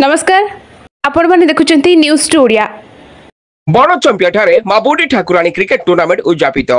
नमस्कार आपण माने देखुचंती न्यूज़ टू ओडिया। बड़ चंपिया ठारे माबुडी ठाकुराणी क्रिकेट टूर्नामेंट उद्यापित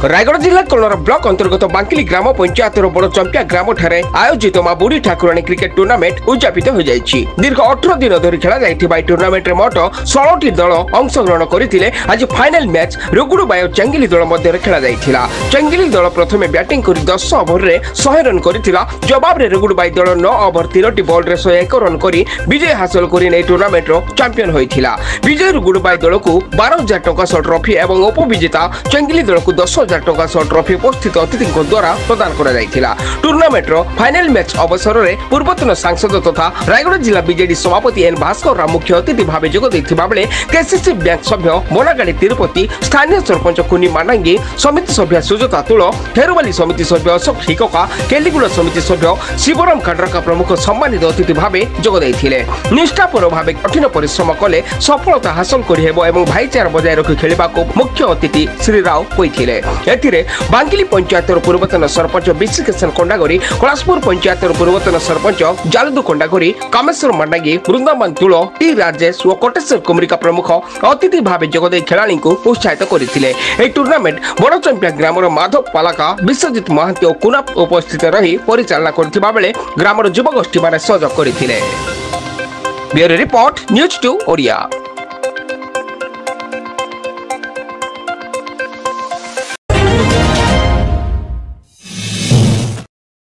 रायगढ़ जिला कलर ब्लॉक अंतर्गत बांकिली ग्राम पंचायत बड़ चंपिया ग्राम ठारे आयोजित मां बुढ़ी ठाकुराणी क्रिकेट टूर्नामेंट उद्यापित हो जाइछि। दीर्घ 18 दिन धरि खेला जाइथिबा टूर्नामेंट रे मोट 16 दल अंशग्रहण करथिले। आज फाइनल मैच रुगुडुबाय चंगिली दल मध्य खेला जाइथिला। चंगिली दल प्रथमे बैटिंग करी 10 ओवर रे 100 रन करथिला। जवाब रे रुगुडुबाई दल 9 ओवर 3 बॉल रे 101 रन करी विजय हासिल करी नै टूर्नामेंट रो चैंपियन होइथिला। विजय रुगुडुबाई दल को 12000 टका सह ट्रॉफी एवं उपविजेता चंगिली दल को 10000 टका सह ट्रॉफी उपस्थित अतिथि द्वारा प्रदान करा जाइथिला। टूर्नामेंट रो फाइनल मैच अवसर रे पूर्वतन सांसद तथा रायगढ़ जिला बीजेडी सभापति एन भास्कर राव मुख्य अतिथि भाव जोग दैथिबा बेले केसीसी बैंक सभ्य मोनागाड़ी तिरुपति, स्थानीय सरपंच कुनी मानांगी, समिति सभ्य सुजता तुल, हेरुवाली समिति सभ्य अशोक हिकोका, केलीगुड़ा समिति सभ्य शिवराम खाड्रका प्रमुख सम्मानित अतिथि भाव जोग दैथिले। निष्ठापर भाव कठिन परिश्रम कले सफलता हासिल करि हेबो एवं भाईचारा बजाय रखि खेलिबा को मुख्य अतिथि श्री राव कहिथिले। एथिरे बांकिली पंचायत पूर्वतन सरपंच बीसी किशन कोंडागरी, कलासपुर पंचायत पूर्वतन सरपंच जालदू कोंडागरी, कामेश्वर मांडागी, वृंदावन तुल, टी राजेश और कोटेश्वर कुमरिका प्रमुख अतिथि भाव जोगदे खेलाड़ी को उत्साहित करथिले। ए टूर्नामेंट बड़ चंपिया ग्रामर माधव पालाका, विश्वजित महांती और कुनाप उपस्थित रही परिचालना करथिबा बेले ग्रामर युवगोष्ठी माने सहयोग करथिले। Bureau report news 2 Odia.